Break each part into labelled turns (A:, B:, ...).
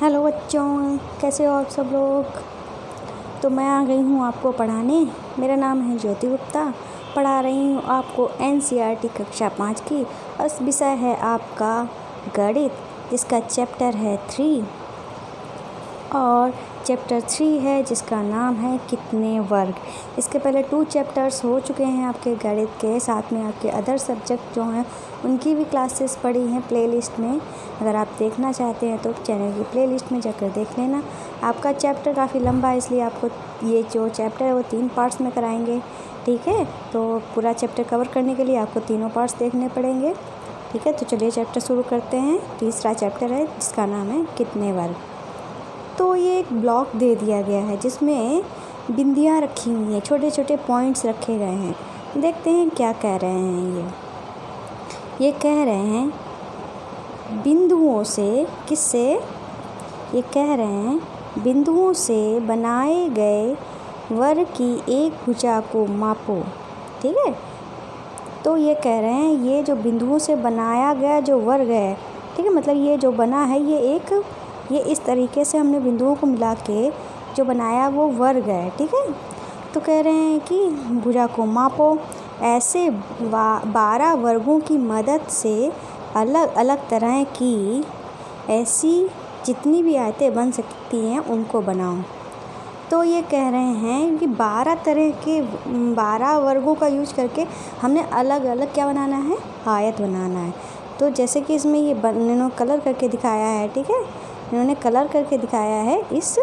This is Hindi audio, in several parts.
A: हेलो बच्चों, कैसे हो आप सब लोग। तो मैं आ गई हूँ आपको पढ़ाने। मेरा नाम है ज्योति गुप्ता। पढ़ा रही हूँ आपको एनसीईआरटी कक्षा 5 की। और विषय है आपका गणित, जिसका चैप्टर है 3 और चैप्टर 3 है जिसका नाम है कितने वर्ग। इसके पहले 2 चैप्टर्स हो चुके हैं आपके गणित के, साथ में आपके अदर सब्जेक्ट जो हैं उनकी भी क्लासेस पड़ी हैं प्लेलिस्ट में। अगर आप देखना चाहते हैं तो चैनल की प्लेलिस्ट में जाकर देख लेना। आपका चैप्टर काफ़ी लंबा है, इसलिए आपको ये जो चैप्टर है वो 3 पार्ट्स में कराएंगे, ठीक है। तो पूरा चैप्टर कवर करने के लिए आपको तीनों पार्ट्स देखने पड़ेंगे, ठीक है। तो चलिए चैप्टर शुरू करते हैं। तीसरा चैप्टर है जिसका नाम है कितने वर्ग। तो ये एक ब्लॉक दे दिया गया है जिसमें बिंदियाँ रखी हुई हैं, छोटे छोटे पॉइंट्स रखे गए हैं। देखते हैं क्या कह रहे हैं। ये कह रहे हैं बिंदुओं से, किससे, ये कह रहे हैं बिंदुओं से बनाए गए वर्ग की एक भुजा को मापो, ठीक है। तो ये कह रहे हैं ये जो बिंदुओं से बनाया गया जो वर्ग है, ठीक है, मतलब ये जो बना है ये इस तरीके से हमने बिंदुओं को मिला के जो बनाया वो वर्ग है, ठीक है। तो कह रहे हैं कि भुजा को मापो। ऐसे 12 वर्गों की मदद से अलग अलग तरह की ऐसी जितनी भी आयतें बन सकती हैं उनको बनाओ। तो ये कह रहे हैं कि 12 तरह के 12 वर्गों का यूज करके हमने अलग अलग क्या बनाना है, आयत बनाना है। तो जैसे कि इसमें ये इन्होंने कलर करके दिखाया है, ठीक है, इन्होंने कलर करके दिखाया है इस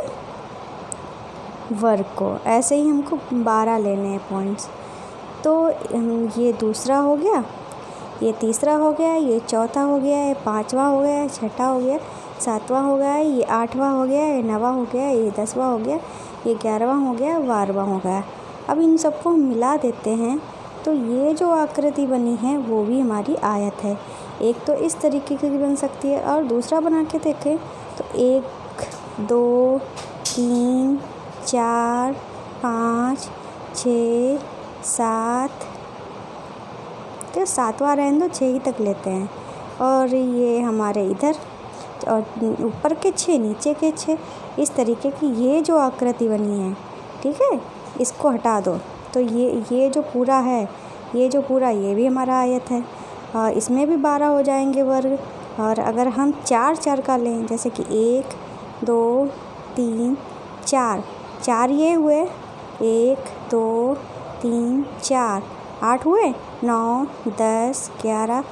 A: वर्ग को। ऐसे ही हमको 12 लेने हैं पॉइंट्स। तो ये दूसरा हो गया, ये तीसरा हो गया, ये चौथा हो गया, ये 5वां हो गया, छठा हो गया, 7वां हो गया, ये 8वां हो गया, ये 9वां हो गया, ये 10वां हो गया, ये 11वां हो गया, 12वां हो गया। अब इन सबको मिला देते हैं तो ये जो आकृति बनी है वो भी हमारी आयत है। एक तो इस तरीके की बन सकती है और दूसरा बना के देखें तो 1 2 3 4 5 6 7, तो 7वां रहने दो, 6 ही तक लेते हैं। और ये हमारे इधर और ऊपर के 6 नीचे के 6, इस तरीके की ये जो आकृति बनी है, ठीक है, इसको हटा दो तो ये जो पूरा है, ये भी हमारा आयत है। और इसमें भी 12 हो जाएंगे वर्ग। और अगर हम 4 का लें, जैसे कि 1 2 3 4 ये हुए, 1 2 3 4 8 हुए, 9 10 11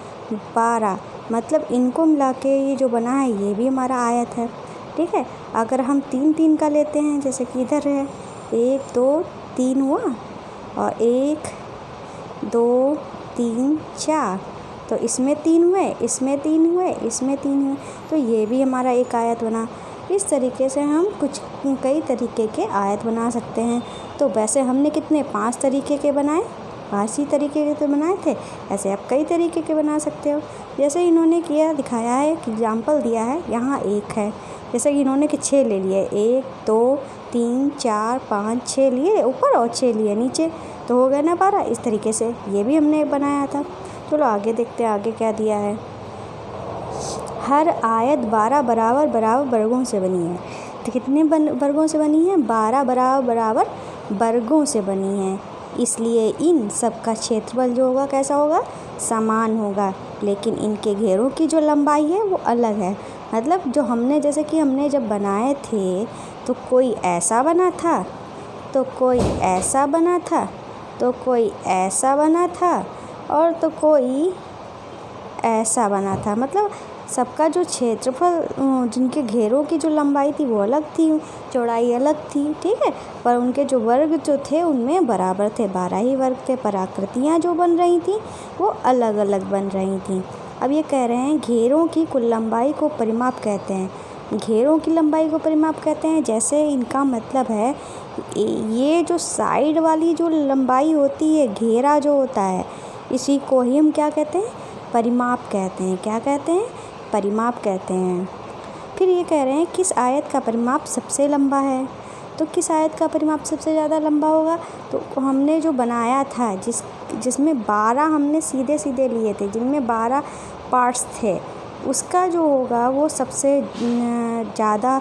A: 12, मतलब इनको मिला के ये जो बना है ये भी हमारा आयत है, ठीक है। अगर हम 3 का लेते हैं, जैसे कि इधर है 1 2 3 हुआ, और 1 2 3 4, तो इसमें 3 हुए, इसमें 3 हुए, इसमें 3 हुए, तो ये भी हमारा एक आयत बना। इस तरीके से हम कई तरीके के आयत बना सकते हैं। तो वैसे हमने कितने 5 तरीके के बनाए, 5 ही तरीके के तो बनाए थे। ऐसे आप कई तरीके के बना सकते हो। जैसे इन्होंने किया दिखाया है, एग्जाम्पल दिया है, यहाँ 1 है, जैसे कि इन्होंने कि 6 ले लिए, 1 2 3 4 5 6 लिए ऊपर और 6 लिए नीचे, तो हो गया ना 12। इस तरीके से ये भी हमने बनाया था। चलो आगे देखते हैं आगे क्या दिया है। हर आयत 12 बराबर वर्गों से बनी है। तो कितने वर्गों से बनी है, 12 बराबर वर्गों से बनी है। इसलिए इन सब का क्षेत्रफल जो होगा कैसा होगा, समान होगा, लेकिन इनके घेरों की जो लंबाई है वो अलग है। मतलब जो हमने, जैसे कि हमने जब बनाए थे तो कोई ऐसा बना था, तो कोई ऐसा बना था, तो कोई ऐसा बना था, और तो कोई ऐसा बना था। मतलब सबका जो क्षेत्रफल, जिनके घेरों की जो लंबाई थी वो अलग थी, चौड़ाई अलग थी, ठीक है, पर उनके जो वर्ग जो थे उनमें बराबर थे, 12 ही वर्ग थे, पर आकृतियाँ जो बन रही थी वो अलग अलग बन रही थी। अब ये कह रहे हैं घेरों की कुल लंबाई को परिमाप कहते हैं। घेरों की लंबाई को परिमाप कहते हैं, जैसे इनका मतलब है ये जो साइड वाली जो लंबाई होती है, घेरा जो होता है, इसी को ही हम क्या कहते हैं, परिमाप कहते हैं। क्या कहते हैं, परिमाप कहते हैं। फिर ये कह रहे हैं किस आयत का परिमाप सबसे लंबा है। तो किस आयत का परिमाप सबसे ज़्यादा लंबा होगा, तो हमने जो बनाया था जिसमें 12 हमने सीधे लिए थे, जिनमें 12 पार्ट्स थे, उसका जो होगा वो सबसे ज़्यादा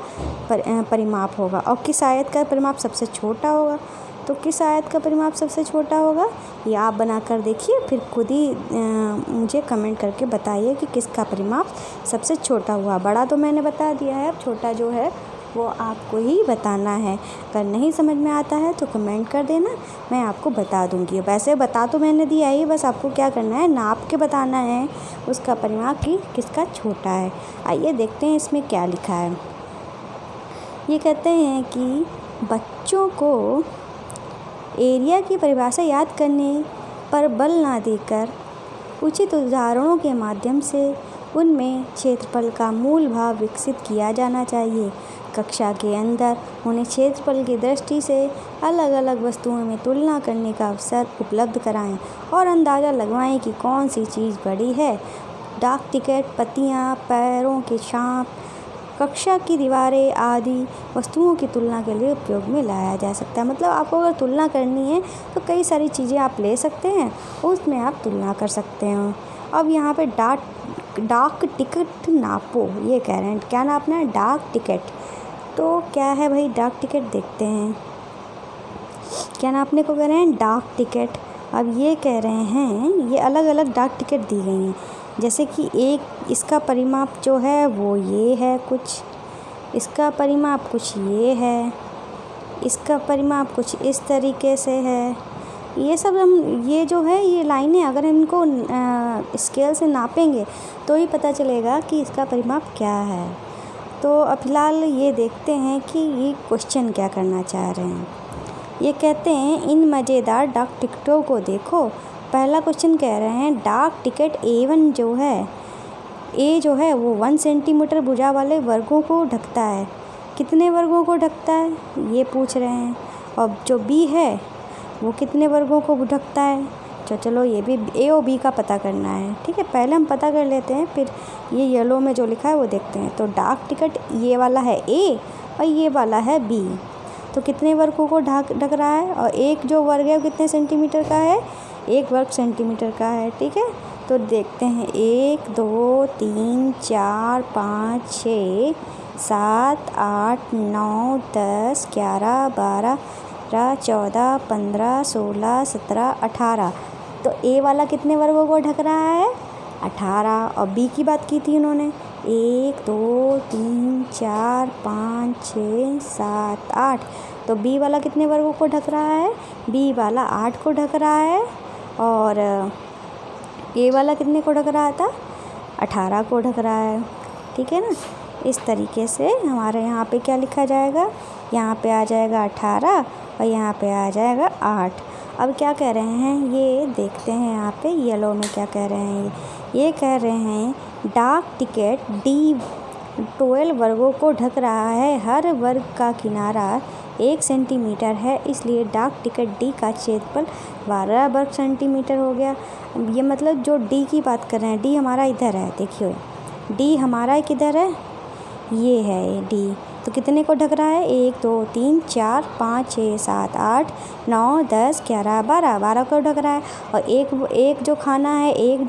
A: परिमाप होगा, और किस आयत का परिमाप सबसे छोटा होगा। तो किस आयत का परिमाप सबसे छोटा होगा, ये आप बना कर देखिए, फिर खुद ही मुझे कमेंट करके बताइए कि किसका परिमाप सबसे छोटा हुआ। बड़ा तो मैंने बता दिया है, अब छोटा जो है वो आपको ही बताना है। अगर नहीं समझ में आता है तो कमेंट कर देना, मैं आपको बता दूंगी। वैसे बता तो मैंने दिया ही, बस आपको क्या करना है, नाप के बताना है उसका परिमाप कि किसका छोटा है। आइए देखते हैं इसमें क्या लिखा है। ये कहते हैं कि बच्चों को एरिया की परिभाषा याद करने पर बल ना देकर उचित उदाहरणों के माध्यम से उनमें क्षेत्रफल का मूल भाव विकसित किया जाना चाहिए। कक्षा के अंदर उन्हें क्षेत्रफल की दृष्टि से अलग अलग वस्तुओं में तुलना करने का अवसर उपलब्ध कराएं और अंदाज़ा लगवाएं कि कौन सी चीज़ बड़ी है। डाक टिकट, पत्तियाँ, पैरों के सांप, कक्षा की दीवारें आदि वस्तुओं की तुलना के लिए उपयोग में लाया जा सकता है। मतलब आपको अगर तुलना करनी है तो कई सारी चीज़ें आप ले सकते हैं, उसमें आप तुलना कर सकते हो। अब यहाँ पे डाक टिकट नापो, ये कह रहे हैं, क्या नापना है, डाक टिकट। तो क्या है भाई डाक टिकट, देखते हैं क्या नापने को कह रहे हैं, डाक टिकट। अब ये कह रहे हैं, ये अलग अलग डाक टिकट दी गई हैं, जैसे कि एक इसका परिमाप जो है वो ये है, कुछ इसका परिमाप कुछ ये है, इसका परिमाप कुछ इस तरीके से है। ये सब हम, ये जो है ये लाइनें अगर इनको स्केल से नापेंगे तो ही पता चलेगा कि इसका परिमाप क्या है। तो अब फिलहाल ये देखते हैं कि ये क्वेश्चन क्या करना चाह रहे हैं। ये कहते हैं इन मज़ेदार डाक टिकटों को देखो। पहला क्वेश्चन कह रहे हैं डाक टिकट A1 जो है, ए जो है वो 1 सेंटीमीटर भुजा वाले वर्गों को ढकता है। कितने वर्गों को ढकता है ये पूछ रहे हैं। और जो B है वो कितने वर्गों को ढकता है। चलो ये भी A और B का पता करना है, ठीक है। पहले हम पता कर लेते हैं, फिर ये येलो में जो लिखा है वो देखते हैं। तो डाक टिकट ये वाला है A और ये वाला है B। तो कितने वर्गों को ढक रहा है, और एक जो वर्ग है वो कितने सेंटीमीटर का है, 1 वर्ग सेंटीमीटर का है, ठीक है। तो देखते हैं 1 2 3 4 5 6 7 8 9 10 11 12 14 15 16 17 18। तो A वाला कितने वर्गों को ढक रहा है, 18। और B की बात की थी उन्होंने, 1 2 3 4 5 6 7 8। तो B वाला कितने वर्गों को ढक रहा है, B वाला 8 को ढक रहा है। और A वाला कितने को ढक रहा था, 18 को ढक रहा है, ठीक है ना। इस तरीके से हमारे यहाँ पे क्या लिखा जाएगा, यहाँ पे आ जाएगा 18 और यहाँ पे आ जाएगा 8। अब क्या कह रहे हैं ये देखते हैं, यहाँ पे येलो में क्या कह रहे हैं। ये कह रहे हैं डाक टिकट D 12 वर्गों को ढक रहा है। हर वर्ग का किनारा 1 सेंटीमीटर है, इसलिए डाक टिकट D का क्षेत्रफल 12 वर्ग सेंटीमीटर हो गया। ये मतलब जो D की बात कर रहे हैं, D हमारा इधर है, देखिए D हमारा किधर है, ये है D। तो कितने को ढक रहा है, 1 2 3 4 5 6 7 8 9 10 11 12 को ढक रहा है। और एक जो खाना है, एक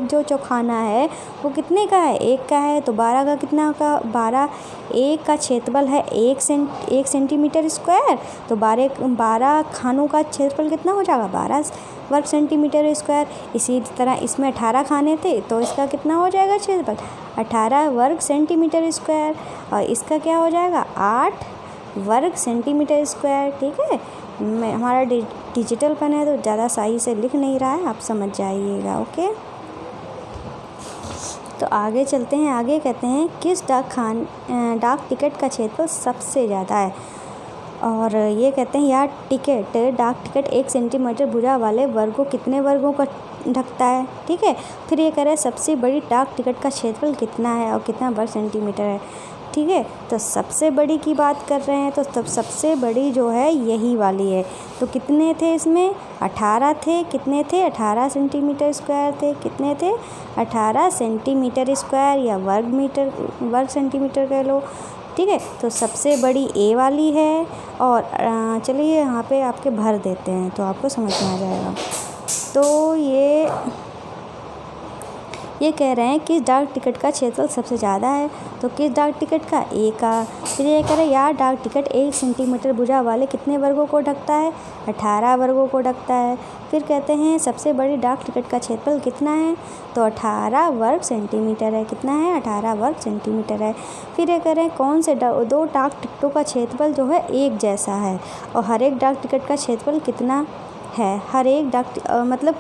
A: जो चौखाना है वो कितने का है, 1 का है। तो 12 का कितना का, 12 1 का क्षेत्रफल है 1 सेंटीमीटर स्क्वायर। तो 12 खानों का क्षेत्रफल कितना हो जाएगा, 12 वर्ग सेंटीमीटर स्क्वायर। इसी तरह इसमें 18 खाने थे, तो इसका कितना हो जाएगा क्षेत्रफल, 18 वर्ग सेंटीमीटर स्क्वायर। और इसका क्या हो जाएगा, 8 वर्ग सेंटीमीटर स्क्वायर, ठीक है। हमारा डिजिटल पेन है तो ज़्यादा सही से लिख नहीं रहा है, आप समझ जाइएगा, ओके। तो आगे चलते हैं। आगे कहते हैं किस डाक टिकट का क्षेत्रफल सबसे ज़्यादा है। और ये कहते हैं यार डाक टिकट 1 सेंटीमीटर भुजा वाले वर्गों कितने वर्गों का ढकता है, ठीक है। फिर ये कह रहे हैं सबसे बड़ी डाक टिकट का क्षेत्रफल कितना है और कितना वर्ग सेंटीमीटर है, ठीक है। तो सबसे बड़ी की बात कर रहे हैं, तो सबसे बड़ी जो है यही वाली है। तो कितने थे इसमें, 18 थे। कितने थे, 18 सेंटीमीटर स्क्वायर थे। कितने थे, 18 सेंटीमीटर स्क्वायर या वर्ग सेंटीमीटर कह लो, ठीक है। तो सबसे बड़ी A वाली है। और चलिए यहाँ पे आपके भर देते हैं तो आपको समझ में आ जाएगा। तो ये कह रहे हैं कि डाक टिकट का क्षेत्रफल सबसे ज़्यादा है, तो किस डाक टिकट का? ए का। फिर ये कह रहे हैं यार डाक टिकट 1 सेंटीमीटर भुजा वाले कितने वर्गों को ढकता है? 18 वर्गों को ढकता है। फिर कहते हैं सबसे बड़ी डाक टिकट का क्षेत्रफल कितना है? तो 18 वर्ग सेंटीमीटर है। कितना है? 18 वर्ग सेंटीमीटर है। फिर ये कह रहे हैं कौन से दो डाक टिकटों का क्षेत्रफल जो है एक जैसा है, और हर एक डाक टिकट का क्षेत्रफल कितना है? हर एक मतलब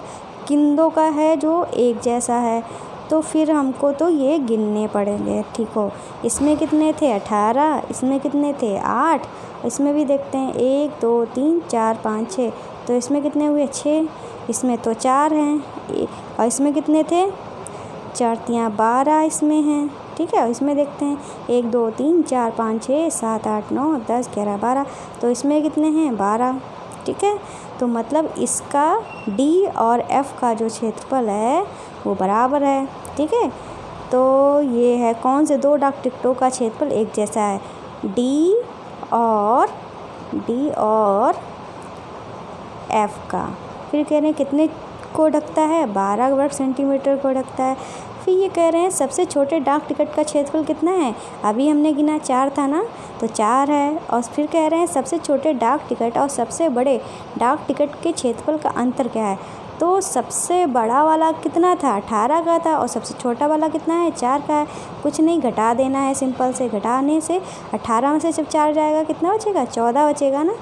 A: किन दो का है जो एक जैसा है? तो फिर हमको तो ये गिनने पड़ेंगे, ठीक हो। इसमें कितने थे? 18। इसमें कितने थे? 8। इसमें भी देखते हैं 1 2 3 4 5 6। तो इसमें कितने हुए? 6। इसमें तो 4 हैं। और इसमें कितने थे? 4 तियाँ 12 इसमें हैं, ठीक है। इसमें देखते हैं 1 2 3 4 5 6 7 8 9 10 11 12। तो इसमें कितने हैं? 12, ठीक है। तो मतलब इसका डी और एफ का जो क्षेत्रफल है वो बराबर है, ठीक है। तो ये है कौन से दो डाक टिकटों का क्षेत्रफल एक जैसा है? डी और एफ का। फिर कह रहे हैं कितने को ढकता है? 12 वर्ग सेंटीमीटर को ढकता है। फिर ये कह रहे हैं सबसे छोटे डाक टिकट का क्षेत्रफल कितना है? अभी हमने गिना 4 था ना, तो 4 है। और फिर कह रहे हैं सबसे छोटे डाक टिकट और सबसे बड़े डाक टिकट के क्षेत्रफल का अंतर क्या है? तो सबसे बड़ा वाला कितना था? 18 का था, और सबसे छोटा वाला कितना है? 4 का है। कुछ नहीं, घटा देना है सिंपल से। घटाने से 18 में से जब 4 जाएगा कितना बचेगा? 14 बचेगा ना।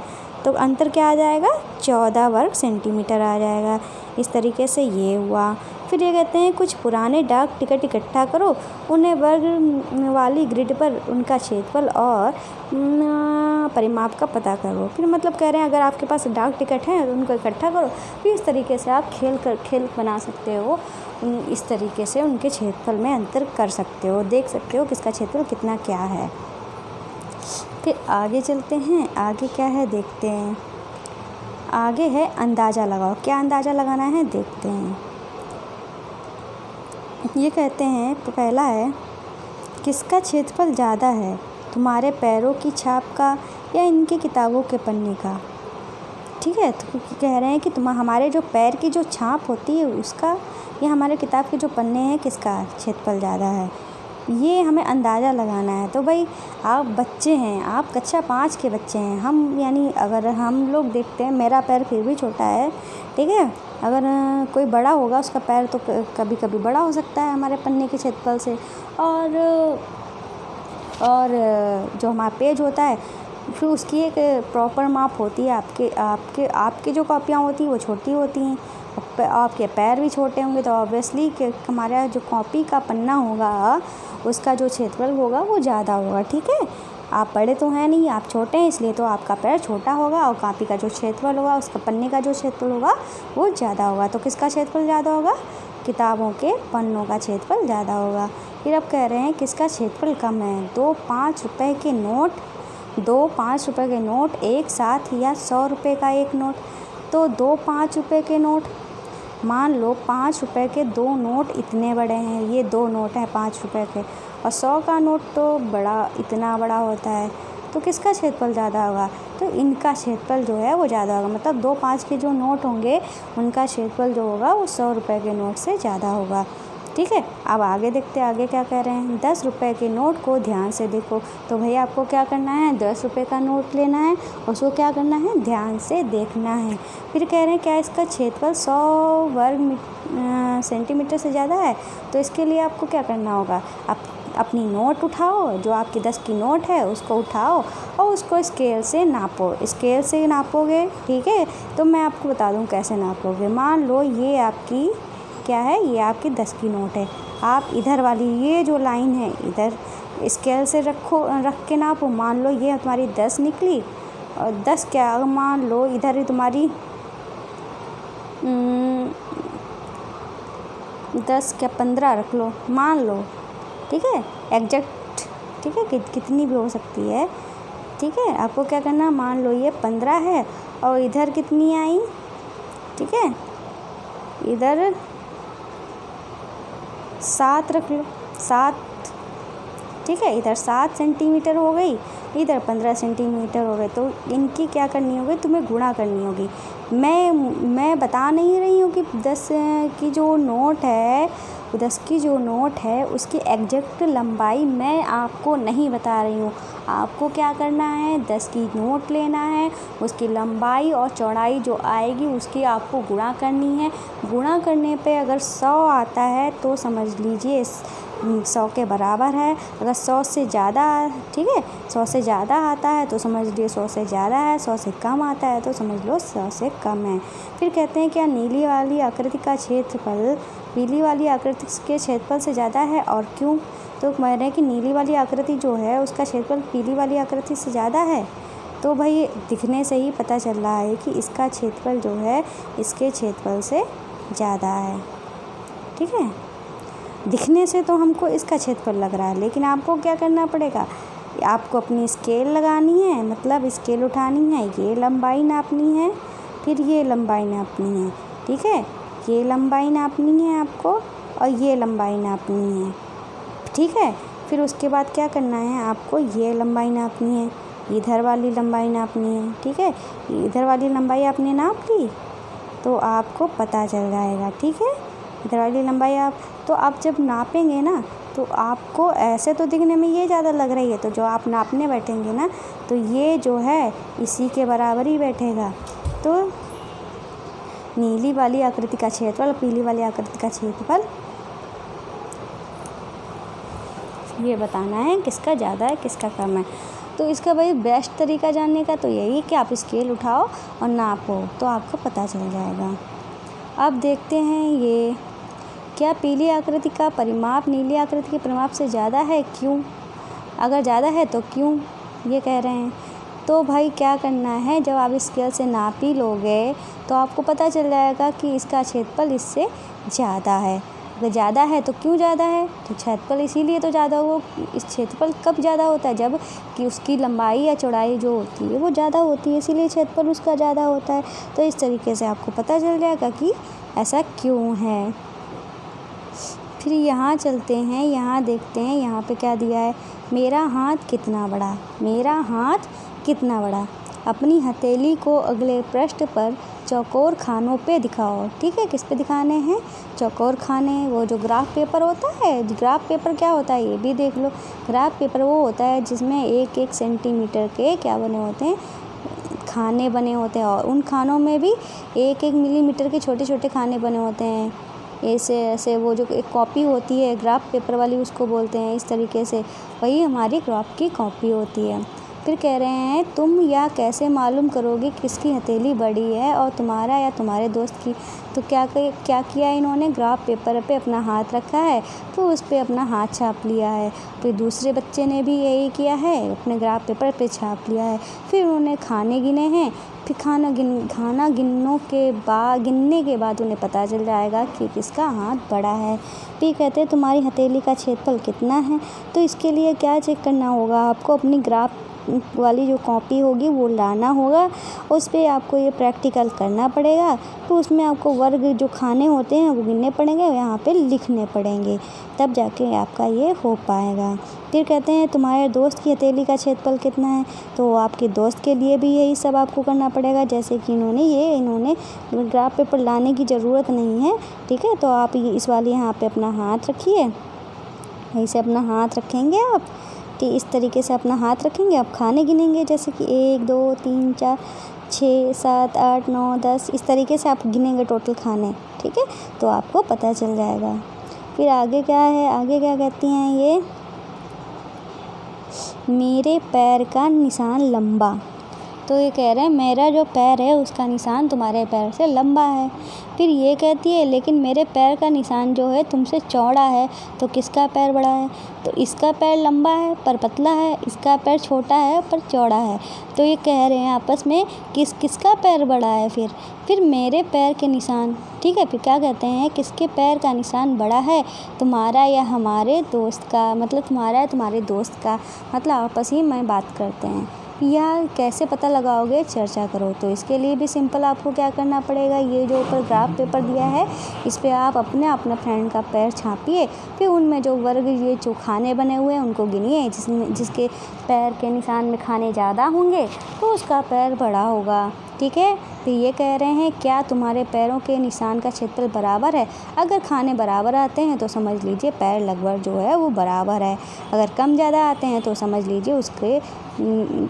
A: तो अंतर क्या आ जाएगा? 14 वर्ग सेंटीमीटर आ जाएगा। इस तरीके से ये हुआ। फिर ये कहते हैं कुछ पुराने डाक टिकट इकट्ठा करो, उन्हें वर्ग वाली ग्रिड पर उनका क्षेत्रफल और परिमाप का पता करो। फिर मतलब कह रहे हैं अगर आपके पास डाक टिकट हैं तो उनको इकट्ठा करो। फिर इस तरीके से आप खेल बना सकते हो। इस तरीके से उनके क्षेत्रफल में अंतर कर सकते हो, देख सकते हो किसका क्षेत्रफल कितना क्या है। फिर आगे चलते हैं, आगे क्या है देखते हैं। आगे है अंदाज़ा लगाओ। क्या अंदाज़ा लगाना है देखते हैं। ये कहते हैं पहला है किसका क्षेत्रफल ज़्यादा है, तुम्हारे पैरों की छाप का या इनकी किताबों के पन्ने का, ठीक है। तो कह रहे हैं कि हमारे जो पैर की जो छाप होती है उसका या हमारे किताब के जो पन्ने हैं किसका क्षेत्रफल ज़्यादा है, ये हमें अंदाज़ा लगाना है। तो भाई आप बच्चे हैं, आप कक्षा 5 के बच्चे हैं। हम यानी अगर हम लोग देखते हैं, मेरा पैर फिर भी छोटा है, ठीक है। अगर कोई बड़ा होगा उसका पैर तो कभी कभी बड़ा हो सकता है हमारे पन्ने के क्षेत्रफल से। और जो हमारा पेज होता है फिर उसकी एक प्रॉपर माप होती है। आपके जो कॉपियाँ होती हैं वो छोटी होती हैं, आपके पैर भी छोटे होंगे, तो ऑब्वियसली हमारा जो कॉपी का पन्ना होगा उसका जो क्षेत्रफल होगा वो ज़्यादा होगा, ठीक है। आप बड़े तो हैं नहीं, आप छोटे हैं, इसलिए तो आपका पैर छोटा होगा और कॉपी का जो क्षेत्रफल होगा उसका पन्ने का जो क्षेत्रफल होगा वो ज़्यादा होगा। तो किसका क्षेत्रफल ज़्यादा होगा? किताबों के पन्नों का क्षेत्रफल ज़्यादा होगा। फिर अब कह रहे हैं किसका क्षेत्रफल कम है? 2 5 रुपए के नोट एक साथ या 100 रुपये का एक नोट। तो 2 5 रुपये के नोट, मान लो 5 रुपये के 2 नोट इतने बड़े हैं, ये 2 नोट हैं 5 रुपये के, और 100 का नोट तो इतना बड़ा होता है। तो किसका क्षेत्रफल ज़्यादा होगा? तो इनका क्षेत्रफल जो है वो ज़्यादा होगा। मतलब 2 5 के जो नोट होंगे उनका क्षेत्रफल जो होगा वो 100 रुपये के नोट से ज़्यादा होगा, ठीक है। अब आगे देखते हैं, आगे क्या कह रहे हैं। 10 रुपये के नोट को ध्यान से देखो। तो भैया आपको क्या करना है? 10 रुपये का नोट लेना है, उसको क्या करना है? ध्यान से देखना है। फिर कह रहे हैं क्या इसका क्षेत्रफल 100 वर्ग सेंटीमीटर से ज़्यादा है? तो इसके लिए आपको क्या करना होगा? अपनी नोट उठाओ, जो आपकी 10 की नोट है उसको उठाओ और उसको स्केल से नापो। स्केल से नापोगे, ठीक है। तो मैं आपको बता दूं कैसे नापोगे। मान लो ये आपकी क्या है? ये आपकी 10 की नोट है। आप इधर वाली ये जो लाइन है इधर स्केल से रख के नापो। मान लो ये तुम्हारी 10 निकली, और 10 क्या, मान लो इधर तुम्हारी 10 क्या 15 रख लो, मान लो, ठीक है। एग्जैक्ट, ठीक है, कितनी भी हो सकती है, ठीक है। आपको क्या करना, मान लो ये 15 है और इधर कितनी आई, ठीक है, इधर 7 रख लो, 7, ठीक है। इधर 7 सेंटीमीटर हो गई, इधर 15 सेंटीमीटर हो गए। तो इनकी क्या करनी होगी? तुम्हें गुणा करनी होगी। मैं बता नहीं रही हूँ कि 10 की जो नोट है 10 की जो नोट है उसकी एग्जैक्ट लंबाई मैं आपको नहीं बता रही हूँ। आपको क्या करना है, 10 की नोट लेना है, उसकी लंबाई और चौड़ाई जो आएगी उसकी आपको गुणा करनी है। गुणा करने पे अगर 100 आता है तो समझ लीजिए 100 के बराबर है। अगर 100 से ज़्यादा, ठीक है, 100 से ज़्यादा आता है तो समझ लीजिए 100 से ज़्यादा है, 100 से कम आता है तो समझ लो 100 से कम है। फिर कहते हैं क्या नीली वाली आकृति का क्षेत्रफल पीली वाली आकृति के क्षेत्रफल से ज़्यादा है और क्यों? तो कह रहे हैं कि नीली वाली आकृति जो है उसका क्षेत्रफल पीली वाली आकृति से ज़्यादा है। तो भाई दिखने से ही पता चल रहा है कि इसका क्षेत्रफल जो है इसके क्षेत्रफल से ज़्यादा है, ठीक है। दिखने से तो हमको इसका क्षेत्रफल लग रहा है, लेकिन आपको क्या करना पड़ेगा, आपको अपनी स्केल लगानी है, मतलब स्केल उठानी है, ये लंबाई नापनी है, फिर ये लंबाई नापनी है, ठीक है। ये लंबाई नापनी है आपको और ये लंबाई नापनी है, ठीक है। फिर उसके बाद क्या करना है, आपको ये लंबाई नापनी है, इधर वाली लंबाई नापनी है, ठीक है। इधर वाली लंबाई आपने नाप ली तो आपको पता चल जाएगा, ठीक है। इधर वाली लंबाई तो आप जब नापेंगे ना तो आपको ऐसे तो दिखने में ये ज़्यादा लग रही है, तो जो आप नापने बैठेंगे ना तो ये जो है इसी के बराबर ही बैठेगा। तो नीली वाली आकृति का क्षेत्रफल पीली वाली आकृति का क्षेत्रफल ये बताना है किसका ज़्यादा है किसका कम है। तो इसका भाई बेस्ट तरीका जानने का तो यही है कि आप स्केल उठाओ और नापो तो आपको पता चल जाएगा। अब देखते हैं ये क्या पीली आकृति का परिमाप नीली आकृति के परिमाप से ज़्यादा है, क्यों? अगर ज़्यादा है तो क्यों, ये कह रहे हैं। तो भाई क्या करना है, जब आप स्केल से नाप ही लोगे तो आपको पता चल जाएगा कि इसका क्षेत्रफल इससे ज़्यादा है। अगर ज़्यादा है तो क्यों ज़्यादा है, तो क्षेत्रफल इसीलिए तो ज़्यादा हो। इस क्षेत्रफल कब ज़्यादा होता है, जब कि उसकी लंबाई या चौड़ाई जो होती है वो ज़्यादा होती है, इसीलिए क्षेत्रफल उसका ज़्यादा होता है। तो इस तरीके से आपको पता चल जाएगा कि ऐसा क्यों है। फिर यहाँ चलते हैं, यहाँ देखते हैं यहाँ पे क्या दिया है, मेरा हाथ कितना बड़ा, मेरा हाथ कितना बड़ा। अपनी हथेली को अगले पृष्ठ पर चौकोर खानों पे दिखाओ, ठीक है। किस पे दिखाने हैं, चौकोर खाने। वो जो ग्राफ पेपर होता है, ग्राफ पेपर क्या होता है ये भी देख लो। ग्राफ पेपर वो होता है जिसमें 1-1 सेंटीमीटर के क्या बने होते हैं, खाने बने होते हैं, और उन खानों में भी 1-1 मिलीमीटर के छोटे छोटे खाने बने होते हैं। ऐसे ऐसे वो जो एक कॉपी होती है ग्राफ पेपर वाली उसको बोलते हैं। इस तरीके से वही हमारी ग्राफ की कॉपी होती है। फिर कह रहे हैं तुम यह कैसे मालूम करोगे किसकी हथेली बड़ी है और तुम्हारा या तुम्हारे दोस्त की। तो क्या किया इन्होंने, ग्राफ पेपर पे अपना हाथ रखा है तो उस पर अपना हाथ छाप लिया है। फिर दूसरे बच्चे ने भी यही किया है, अपने ग्राफ पेपर पे छाप लिया है। फिर उन्होंने खाने गिने हैं, फिर खाना गिनने के बाद उन्हें पता चल जाएगा कि किसका हाथ बड़ा है। फिर कहते हैं तुम्हारी हथेली का क्षेत्रफल कितना है। तो इसके लिए क्या चेक करना होगा, आपको अपनी ग्राफ वाली जो कॉपी होगी वो लाना होगा, उस पर आपको ये प्रैक्टिकल करना पड़ेगा। तो उसमें आपको वर्ग जो खाने होते हैं वो गिनने पड़ेंगे, यहाँ पे लिखने पड़ेंगे, तब जाके आपका ये हो पाएगा। फिर कहते हैं तुम्हारे दोस्त की हथेली का क्षेत्रफल कितना है। तो आपके दोस्त के लिए भी यही सब आपको करना पड़ेगा, जैसे कि इन्होंने ग्राफ पेपर लाने की ज़रूरत नहीं है, ठीक है। तो आप इस वाली यहाँ पे अपना हाथ रखिए, ऐसे अपना हाथ रखेंगे आप, कि इस तरीके से अपना हाथ रखेंगे, आप खाने गिनेंगे, जैसे कि 1 2 3 4 6 7 8 9 10, इस तरीके से आप गिनेंगे टोटल खाने, ठीक है। तो आपको पता चल जाएगा। फिर आगे क्या है, आगे क्या कहती हैं ये, मेरे पैर का निशान लंबा। तो ये कह रहे हैं मेरा जो पैर है उसका निशान तुम्हारे पैर से लंबा है। फिर ये कहती है लेकिन मेरे पैर का निशान जो है तुमसे चौड़ा है, तो किसका पैर बड़ा है। तो इसका पैर लंबा है पर पतला है, इसका पैर छोटा है पर चौड़ा है। तो ये कह रहे हैं आपस में किसका पैर बड़ा है। फिर मेरे पैर के निशान, ठीक है। फिर क्या कहते हैं, किसके पैर का निशान बड़ा है, तुम्हारा या हमारे दोस्त का, मतलब तुम्हारा या तुम्हारे दोस्त का, मतलब आपस ही में बात करते हैं। या कैसे पता लगाओगे, चर्चा करो। तो इसके लिए भी सिंपल आपको क्या करना पड़ेगा, ये जो ऊपर ग्राफ पेपर दिया है इस पे आप अपने फ्रेंड का पैर छापिए, फिर उनमें जो वर्ग ये जो खाने बने हुए हैं उनको गिनिए, जिसके पैर के निशान में खाने ज़्यादा होंगे तो उसका पैर बड़ा होगा। ठीक है, तो ये कह रहे हैं क्या तुम्हारे पैरों के निशान का क्षेत्रफल बराबर है। अगर खाने बराबर आते हैं तो समझ लीजिए पैर लगभग जो है वो बराबर है। अगर कम ज़्यादा आते हैं तो समझ लीजिए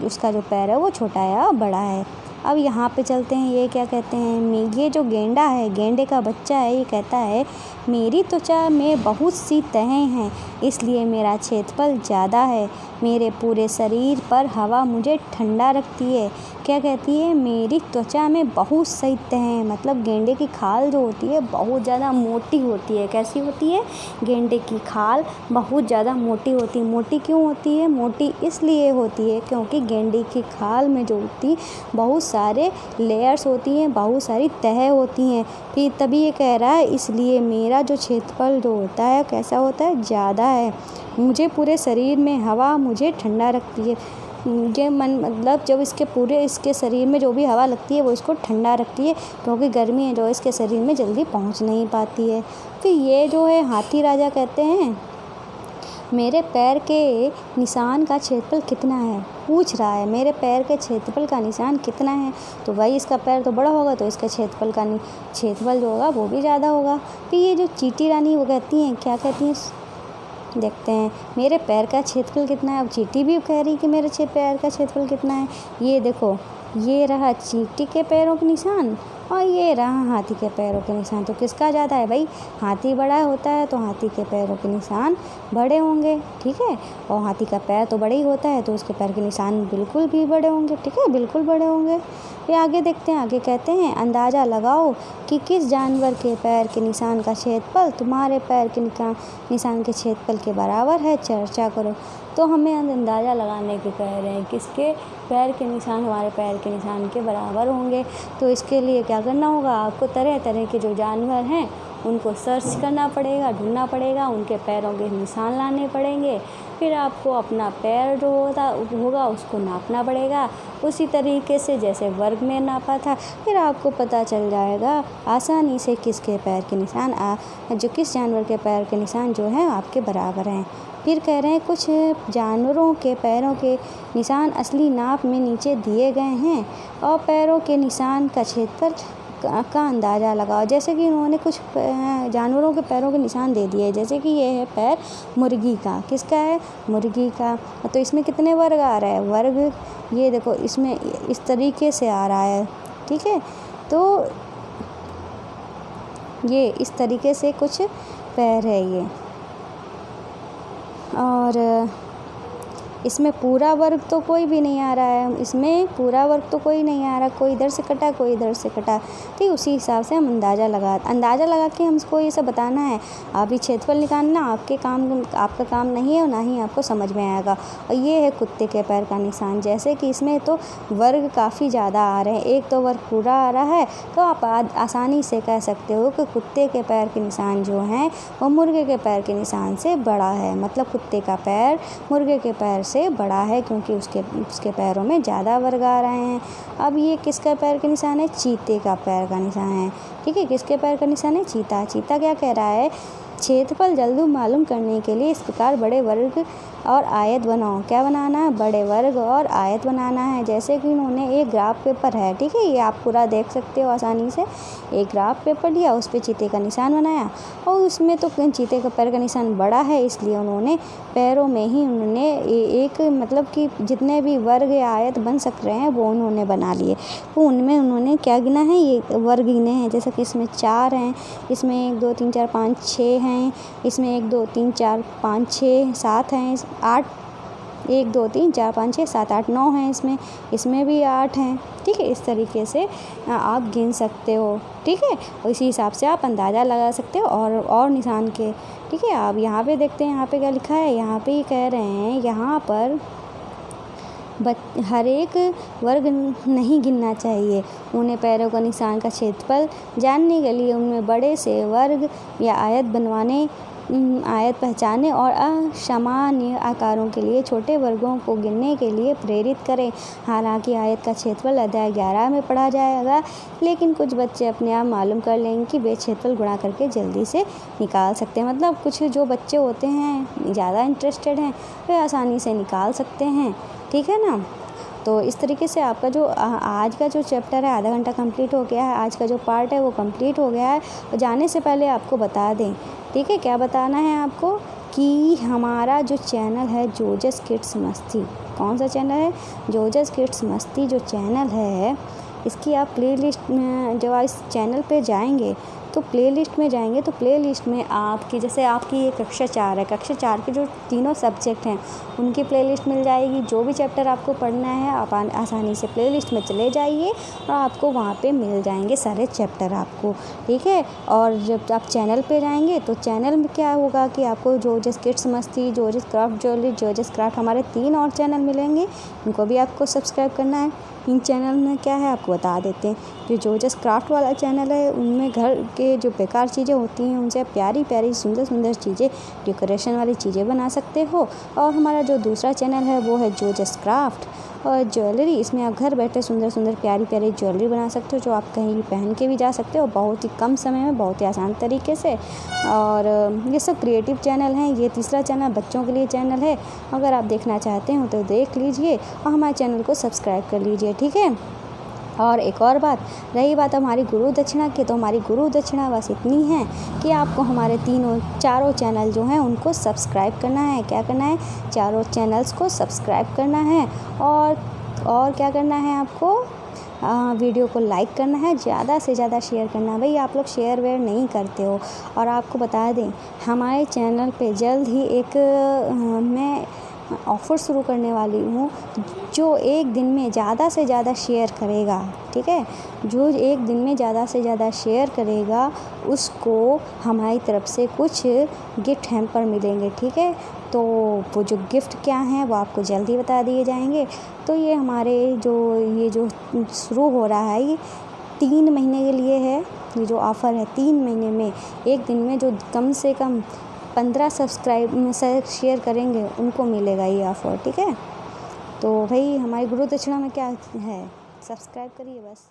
A: उसका जो पैर है वो छोटा या बड़ा है। अब यहाँ पे चलते हैं, ये क्या कहते हैं, ये जो गेंडा है, गेंडे का बच्चा है, ये कहता है मेरी त्वचा में बहुत सी तहें हैं इसलिए मेरा क्षेत्रफल ज़्यादा है। मेरे पूरे शरीर पर हवा मुझे ठंडा रखती है। क्या कहती है, मेरी त्वचा में बहुत सी तहें, मतलब गेंडे की खाल जो होती है बहुत ज़्यादा मोटी होती है। कैसी होती है, गेंडे की खाल बहुत ज़्यादा मोटी होती है। मोटी क्यों होती है, मोटी इसलिए होती है क्योंकि गेंडे की खाल में जो होती बहुत सारे लेयर्स होती हैं, बहुत सारी तह होती हैं। फिर तभी ये कह रहा है इसलिए मेरा जो क्षेत्रफल जो होता है कैसा होता है, ज़्यादा है। मुझे पूरे शरीर में हवा मुझे ठंडा रखती है। ये मतलब जब इसके शरीर में जो भी हवा लगती है वो इसको ठंडा रखती है क्योंकि गर्मी है जो इसके शरीर में जल्दी पहुंच नहीं पाती है। फिर ये जो है हाथी राजा कहते हैं मेरे पैर के निशान का क्षेत्रफल कितना है, पूछ रहा है मेरे पैर के क्षेत्रफल का निशान कितना है। तो भाई इसका पैर तो बड़ा होगा तो इसका क्षेत्रफल जो होगा वो भी ज़्यादा होगा। फिर ये जो चींटी रानी वो कहती हैं, क्या कहती हैं, देखते हैं मेरे पैर का क्षेत्रफल कितना है। अब चींटी भी कह रही कि मेरे पैर का क्षेत्रफल कितना है। ये देखो, ये रहा चींटी के पैरों के निशान और ये रहा हाथी के पैरों के निशान। तो किसका ज़्यादा है भाई, हाथी बड़ा होता है तो हाथी के पैरों के निशान बड़े होंगे। ठीक है, और हाथी का पैर तो बड़ा ही होता है तो उसके पैर के निशान बिल्कुल भी बड़े होंगे। ठीक है, बिल्कुल बड़े होंगे। फिर आगे देखते हैं, आगे कहते हैं अंदाज़ा लगाओ कि किस जानवर के पैर के निशान का क्षेत्रफल तुम्हारे पैर के निशान के क्षेत्रफल के बराबर है, चर्चा करो। तो हमें अंदाज़ा लगाने के कह रहे हैं किसके पैर के निशान हमारे पैर के निशान के बराबर होंगे। तो इसके लिए क्या करना होगा, आपको तरह तरह के जो जानवर हैं उनको सर्च करना पड़ेगा, ढूंढना पड़ेगा, उनके पैरों के निशान लाने पड़ेंगे। फिर आपको अपना पैर जो होगा उसको नापना पड़ेगा उसी तरीके से जैसे वर्ग में नापा था। फिर आपको पता चल जाएगा आसानी से किसके पैर के निशान किस जानवर के पैर के निशान जो हैं आपके बराबर हैं। फिर कह रहे हैं कुछ जानवरों के पैरों के निशान असली नाप में नीचे दिए गए हैं और पैरों के निशान का क्षेत्रफल का अंदाज़ा लगाओ। जैसे कि उन्होंने कुछ जानवरों के पैरों के निशान दे दिए, जैसे कि ये है पैर मुर्गी का, किसका है, मुर्गी का। तो इसमें कितने वर्ग आ रहा है, वर्ग ये देखो इसमें इस तरीके से आ रहा है। ठीक है, तो ये इस तरीके से कुछ पैर है ये, और इसमें पूरा वर्ग तो कोई भी नहीं आ रहा है, इसमें पूरा वर्ग तो कोई नहीं आ रहा, कोई इधर से कटा कोई इधर से कटा। ठीक, उसी हिसाब से हम अंदाज़ा लगा के हमको ये सब बताना है। अभी क्षेत्रफल निकालना आपका काम नहीं है और ना ही आपको समझ में आएगा। और ये है कुत्ते के पैर का निशान, जैसे कि इसमें तो वर्ग काफ़ी ज़्यादा आ रहे हैं, एक तो वर्ग पूरा आ रहा है तो आप आसानी से कह सकते हो कि कुत्ते के पैर के निशान जो हैं वो मुर्गे के पैर के निशान से बड़ा है। मतलब कुत्ते का पैर मुर्गे के पैर से बड़ा है क्योंकि उसके पैरों में ज़्यादा वर्ग आ रहे हैं। अब ये किसका पैर का निशान है, चीते का पैर का निशान है। ठीक है, किसके पैर का निशान है, चीता। चीता क्या कह रहा है, क्षेत्रफल जल्दी मालूम करने के लिए इस प्रकार बड़े वर्ग और आयत बनाओ। क्या बनाना है, बड़े वर्ग और आयत बनाना है। जैसे कि उन्होंने एक ग्राफ पेपर है, ठीक है, ये आप पूरा देख सकते हो आसानी से। एक ग्राफ पेपर लिया, उस पर चीते का निशान बनाया और उसमें तो चीते का पैर का निशान बड़ा है इसलिए उन्होंने पैरों में ही उन्होंने एक मतलब कि जितने भी वर्ग या आयत बन सक रहे हैं वो उन्होंने बना लिए। तो उनमें उन्होंने क्या गिना है, ये वर्ग गिने हैं। जैसे कि इसमें 4 हैं, इसमें 1 2 3 4 5 6 हैं, इसमें 1 2 3 4 5 6 7 हैं, 8 1 2 3 4 5 6 7 8 9 हैं, इसमें भी 8 हैं। ठीक है, इस तरीके से आप गिन सकते हो। ठीक है, और इसी हिसाब से आप अंदाज़ा लगा सकते हो और निशान के। ठीक है, आप यहाँ पे देखते हैं, यहाँ पे क्या लिखा है, यहाँ पे ये कह रहे हैं यहाँ पर हर एक वर्ग नहीं गिनना चाहिए। उन्हें पैरों का निशान का क्षेत्रफल जानने के लिए उनमें बड़े से वर्ग या आयत बनवाने आयत पहचाने और असामान्य आकारों के लिए छोटे वर्गों को गिनने के लिए प्रेरित करें। हालांकि आयत का क्षेत्रफल अध्याय 11 में पढ़ा जाएगा, लेकिन कुछ बच्चे अपने आप मालूम कर लेंगे कि वे क्षेत्रफल गुणा करके जल्दी से निकाल सकते हैं। मतलब कुछ जो बच्चे होते हैं ज़्यादा इंटरेस्टेड हैं वे आसानी से निकाल सकते हैं, ठीक है ना। तो इस तरीके से आपका जो आज का जो चैप्टर है आधा घंटा कंप्लीट हो गया है। आज का जो पार्ट है वो कंप्लीट हो गया है। और जाने से पहले आपको बता दें, ठीक है, क्या बताना है आपको कि हमारा जो चैनल है जोजस किड्स मस्ती, कौन सा चैनल है, जोजस किड्स मस्ती जो चैनल है, इसकी आप प्लेलिस्ट में जब इस चैनल पे जाएंगे तो प्लेलिस्ट में जाएंगे तो प्लेलिस्ट में आपकी जैसे आपकी ये कक्षा 4 है, कक्षा 4 के जो तीनों सब्जेक्ट हैं उनकी प्लेलिस्ट मिल जाएगी। जो भी चैप्टर आपको पढ़ना है आप आसानी से प्लेलिस्ट में चले जाइए और आपको वहाँ पे मिल जाएंगे सारे चैप्टर आपको, ठीक है। और जब आप चैनल पे जाएंगे तो चैनल में क्या होगा कि आपको जोजस किड्स मस्ती, जोजस क्राफ्ट ज्वेलरी, जोजस क्राफ्ट, हमारे 3 और चैनल मिलेंगे, इनको भी आपको सब्सक्राइब करना है। इन चैनल में क्या है आपको बता देते हैं। जो जोजस क्राफ्ट वाला चैनल है उनमें घर के जो बेकार चीज़ें होती हैं उनसे प्यारी प्यारी सुंदर सुंदर चीज़ें, डेकोरेशन वाली चीज़ें बना सकते हो। और हमारा जो दूसरा चैनल है वो है जोजस क्राफ्ट और ज्वेलरी, इसमें आप घर बैठे सुंदर सुंदर प्यारी प्यारी ज्वेलरी बना सकते हो जो आप कहीं भी पहन के भी जा सकते हो बहुत ही कम समय में, बहुत ही आसान तरीके से। और ये सब क्रिएटिव चैनल हैं। ये तीसरा चैनल बच्चों के लिए चैनल है, अगर आप देखना चाहते हो तो देख लीजिए और हमारे चैनल को सब्सक्राइब कर लीजिए, ठीक है। और एक और बात, रही बात हमारी गुरु दक्षिणा की, तो हमारी गुरु दक्षिणा बस इतनी है कि आपको हमारे चारों चैनल जो हैं उनको सब्सक्राइब करना है। क्या करना है, चारों चैनल्स को सब्सक्राइब करना है। और क्या करना है आपको, वीडियो को लाइक करना है, ज़्यादा से ज़्यादा शेयर करना है। भाई आप लोग शेयर वेयर नहीं करते हो। और आपको बता दें हमारे चैनल पे जल्द ही एक मैं ऑफ़र शुरू करने वाली हूँ। जो एक दिन में ज़्यादा से ज़्यादा शेयर करेगा, ठीक है, जो एक दिन में ज़्यादा से ज़्यादा शेयर करेगा उसको हमारी तरफ से कुछ गिफ्ट हैम्पर मिलेंगे, ठीक है। तो वो जो गिफ्ट क्या हैं वो आपको जल्दी बता दिए जाएंगे। तो ये हमारे ये जो शुरू हो रहा है ये 3 महीने के लिए है। ये जो ऑफ़र है 3 महीने में, एक दिन में जो कम से कम 15 सब्सक्राइब शेयर करेंगे उनको मिलेगा ये ऑफ़र, ठीक है। तो भाई हमारी गुरु दक्षिणा में क्या है, सब्सक्राइब करिए बस।